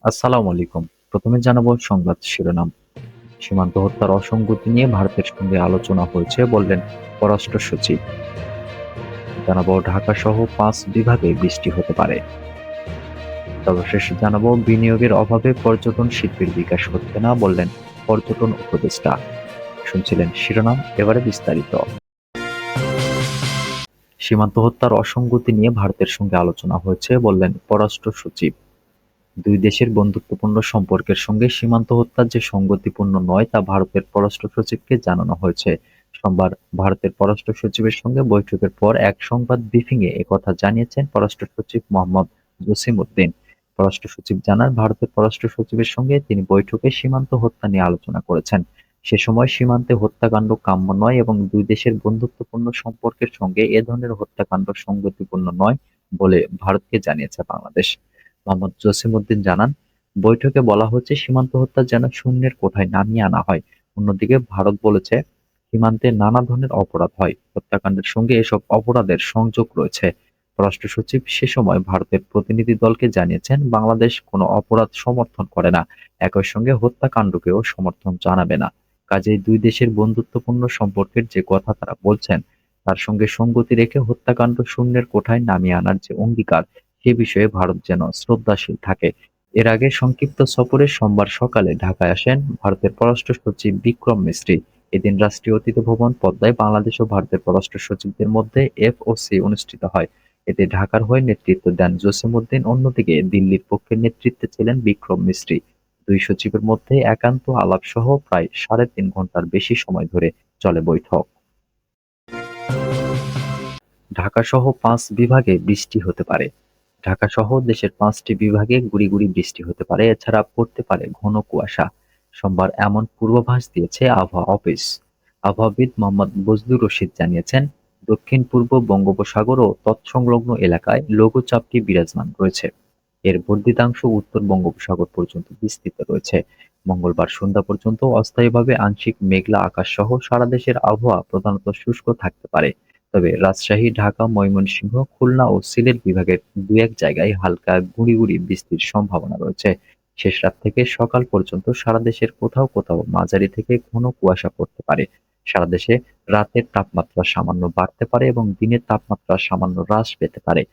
আসসালামু আলাইকুম। প্রথমে জানাবো সংবাদ শিরোনাম। সীমান্ত হত্যার অসঙ্গতি নিয়ে ভারতের সঙ্গে আলোচনা হয়েছে বললেন পররাষ্ট্র সচিব। জানাবো ঢাকা সহ ৫ বিভাগে বৃষ্টি হতে পারে। সর্বশেষ জানাবো বিনিয়োগের অভাবে পর্যটন শিল্পের বিকাশ হচ্ছে না বললেন পর্যটন উপদেষ্টা। শুনছিলেন শিরোনাম, এবারে বিস্তারিত। সীমান্ত হত্যার অসঙ্গতি নিয়ে ভারতের সঙ্গে আলোচনা হয়েছে বললেন পররাষ্ট্র সচিব। দুই দেশের বন্ধুত্বপূর্ণ সম্পর্কের সঙ্গে সীমান্ত হত্যা যে সঙ্গতিপূর্ণ নয় তা ভারতের পররাষ্ট্র সচিবকে জানানো হয়েছে। সোমবার ভারতের পররাষ্ট্র সচিবের সঙ্গে বৈঠকের পর এক সংবাদ ব্রিফিংয়ে একথা জানিয়েছেন পররাষ্ট্র সচিব মোহাম্মদ জসিম-উদ্দিন। পররাষ্ট্র সচিব জানান, ভারতের পররাষ্ট্র সচিবের সঙ্গে তিনি বৈঠকে সীমান্ত হত্যা নিয়ে আলোচনা করেছেন। সে সময় সীমান্তে হত্যাকাণ্ড কাম্য নয় এবং দুই দেশের বন্ধুত্বপূর্ণ সম্পর্কের সঙ্গে এ ধরনের হত্যাকাণ্ড সঙ্গতিপূর্ণ নয় বলে ভারতকে জানিয়েছে বাংলাদেশ। মোহাম্মদ জসিম-উদ্দিন জানান, বৈঠকে বলা হচ্ছে সীমান্ত হত্যা যেন শূন্যের কোঠায় নামিয়ে আনা হয়। অন্যদিকে ভারত বলেছে, সীমান্তে নানা ধরনের অপরাধ হয়, হত্যাকাণ্ডের সঙ্গে এসব অপরাধের সংযোগ রয়েছে। পররাষ্ট্র সচিব সে সময় ভারতের প্রতিনিধি দলকে জানিয়েছেন, বাংলাদেশ কোনো অপরাধ সমর্থন করে না, একই সঙ্গে হত্যাকাণ্ডকেও সমর্থন জানাবে না। কাজেই দুই দেশের বন্ধুত্বপূর্ণ সম্পর্কের যে কথা তারা বলছেন, তার সঙ্গে সঙ্গতি রেখে হত্যাকাণ্ড শূন্যের কোঠায় নামিয়ে আনার যে অঙ্গীকার, সে বিষয়ে ভারত যেন শ্রদ্ধাশীল থাকে। এর আগে সংক্ষিপ্ত সফরে সোমবার সকালে ঢাকায় আসেন ভারতের পররাষ্ট্র সচিব বিক্রম মিস্ত্রি। এদিন রাষ্ট্রীয় অতিথি ভবন পদ্মায় বাংলাদেশ ও ভারতের পররাষ্ট্র সচিবদের মধ্যে এফওসি অনুষ্ঠিত হয়। এতে ঢাকার হয়ে নেতৃত্ব দেন জসিম-উদ্দিন, অন্যদিকে দিল্লির পক্ষে নেতৃত্বে ছিলেন বিক্রম মিস্ত্রি। দুই সচিবের মধ্যে একান্ত আলাপসহ প্রায় ৩.৫ ঘণ্টার বেশি সময় ধরে চলে বৈঠক। ঢাকাসহ ৫ বিভাগে বৃষ্টি হতে পারে। ঢাকাসহ দেশের ৫টি বিভাগে গুঁড়ি গুঁড়ি বৃষ্টি হতে পারে, এছাড়া পড়তে পারে ঘন কুয়াশা। সোমবার এমন পূর্বাভাস দিয়েছে আবহাওয়া অফিস। আবহাওয়াবিদ মোহাম্মদ বজলুর রশিদ জানিয়েছেন, দক্ষিণ-পূর্ব বঙ্গোপসাগর ও তৎসংলগ্ন এলাকায় লঘুচাপটি বিরাজমান রয়েছে। এর বর্ধিতাংশ উত্তর বঙ্গোপসাগর পর্যন্ত বিস্তৃত রয়েছে। মঙ্গলবার সন্ধ্যা পর্যন্ত অস্থায়ীভাবে আংশিক মেঘলা আকাশসহ সারা দেশের আবহাওয়া প্রধানত শুষ্ক থাকতে পারে। তবে রাজশাহী, ঢাকা, ময়মনসিংহ, খুলনা ও সিলেট বিভাগের দু-এক জায়গায় হালকা গুঁড়ি গুঁড়ি বৃষ্টির সম্ভাবনা রয়েছে। শেষ রাত থেকে সকাল পর্যন্ত সারা দেশের কোথাও কোথাও মাঝারি থেকে ঘন কুয়াশা পড়তে পারে। সারা দেশে রাতের তাপমাত্রা সামান্য বাড়তে পারে এবং দিনের তাপমাত্রা সামান্য হ্রাস পেতে পারে।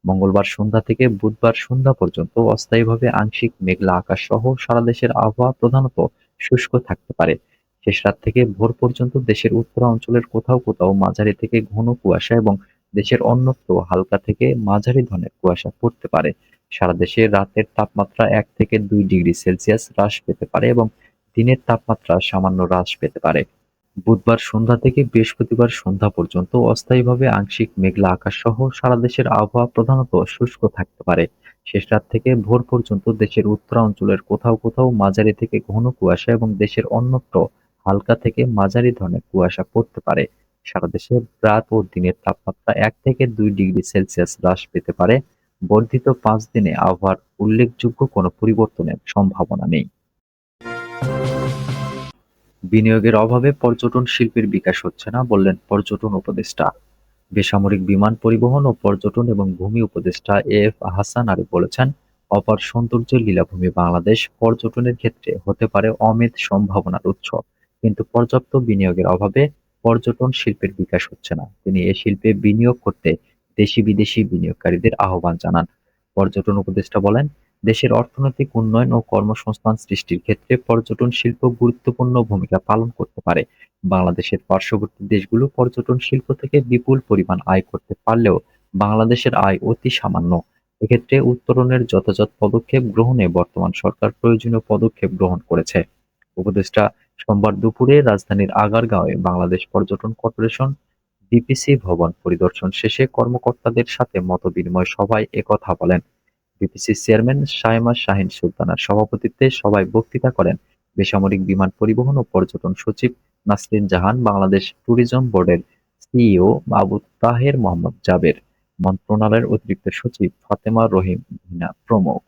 মঙ্গলবার সন্ধ্যা থেকে বুধবার সন্ধ্যা পর্যন্ত অস্থায়ীভাবে আংশিক মেঘলা আকাশ সহ সারা দেশের আবহাওয়া প্রধানত শুষ্ক থাকতে পারে। শেষ রাত থেকে ভোর পর্যন্ত দেশের উত্তরাঞ্চলের কোথাও কোথাও মাঝারি থেকে ঘন কুয়াশা এবং দেশের অন্যত্র হালকা থেকে মাঝারি ধরনের কুয়াশা পড়তে পারে। সারা দেশে রাতের তাপমাত্রা ১ থেকে ২ ডিগ্রি সেলসিয়াস হ্রাস পেতে পারে এবং দিনের তাপমাত্রা সামান্য হ্রাস পেতে পারে। বুধবার সন্ধ্যা থেকে বৃহস্পতিবার সন্ধ্যা পর্যন্ত অস্থায়ীভাবে আংশিক মেঘলা আকাশ সহ সারা দেশের আবহাওয়া প্রধানত শুষ্ক থাকতে পারে। শেষ রাত থেকে ভোর পর্যন্ত দেশের উত্তরাঞ্চলের কোথাও কোথাও মাঝারি থেকে ঘন কুয়াশা এবং দেশের অন্যত্র হালকা থেকে মাঝারি ধরনের কুয়াশা পড়তে পারে। সারা দেশে রাত ও দিনের তাপমাত্রা ১ থেকে ২ ডিগ্রি সেলসিয়াস হ্রাস পেতে পারে। বর্ধিত ৫ দিনে আবহাওয়ার উল্লেখযোগ্য কোনো পরিবর্তনের সম্ভাবনা নেই। বিনিয়োগের অভাবে পর্যটন শিল্পের বিকাশ হচ্ছে না বললেন পর্যটন উপদেষ্টা। বেসামরিক বিমান পরিবহন ও পর্যটন এবং ভূমি উপদেষ্টা এ.এফ হাসান আরিফ বলেছেন, অপার সৌন্দর্যের লীলাভূমি বাংলাদেশ পর্যটনের ক্ষেত্রে হতে পারে অমিত সম্ভাবনার উৎস, কিন্তু পর্যাপ্ত বিনিয়োগের অভাবে পর্যটন শিল্পের বিকাশ হচ্ছে না। তিনি এ শিল্পে বিনিয়োগ করতে দেশি বিদেশি বিনিয়োগকারীদের আহ্বান জানান। পর্যটন উপদেষ্টা বলেন, দেশের অর্থনৈতিক উন্নয়ন ও কর্মসংস্থান সৃষ্টির ক্ষেত্রে পর্যটন শিল্প গুরুত্বপূর্ণ ভূমিকা পালন করতে পারে। বাংলাদেশের পার্শ্ববর্তী দেশগুলো পর্যটন শিল্প থেকে বিপুল পরিমাণ আয় করতে পারলেও বাংলাদেশের আয় অতি সামান্য। এক্ষেত্রে উত্তরণের যথাযথ পদক্ষেপ গ্রহণে বর্তমান সরকার প্রয়োজনীয় পদক্ষেপ গ্রহণ করেছে। উপদেষ্টা সোমবার দুপুরে রাজধানীর আগারগাঁওয়ে বাংলাদেশ পর্যটন কর্পোরেশন বিপিসি ভবন পরিদর্শন শেষে কর্মকর্তাদের সাথে মতবিনিময় সভায় একথা বলেন। বিপিসির চেয়ারম্যান শায়মা শাহীন সুলতানার সভাপতিত্বে সভায় বক্তৃতা করেন বেসামরিক বিমান পরিবহন ও পর্যটন সচিব নাসরিন জাহান, বাংলাদেশ ট্যুরিজম বোর্ডের সিইও আবু তাহের মোহাম্মদ জাবের, মন্ত্রণালয়ের অতিরিক্ত সচিব ফাতেমা রহিম ভীনা প্রমুখ।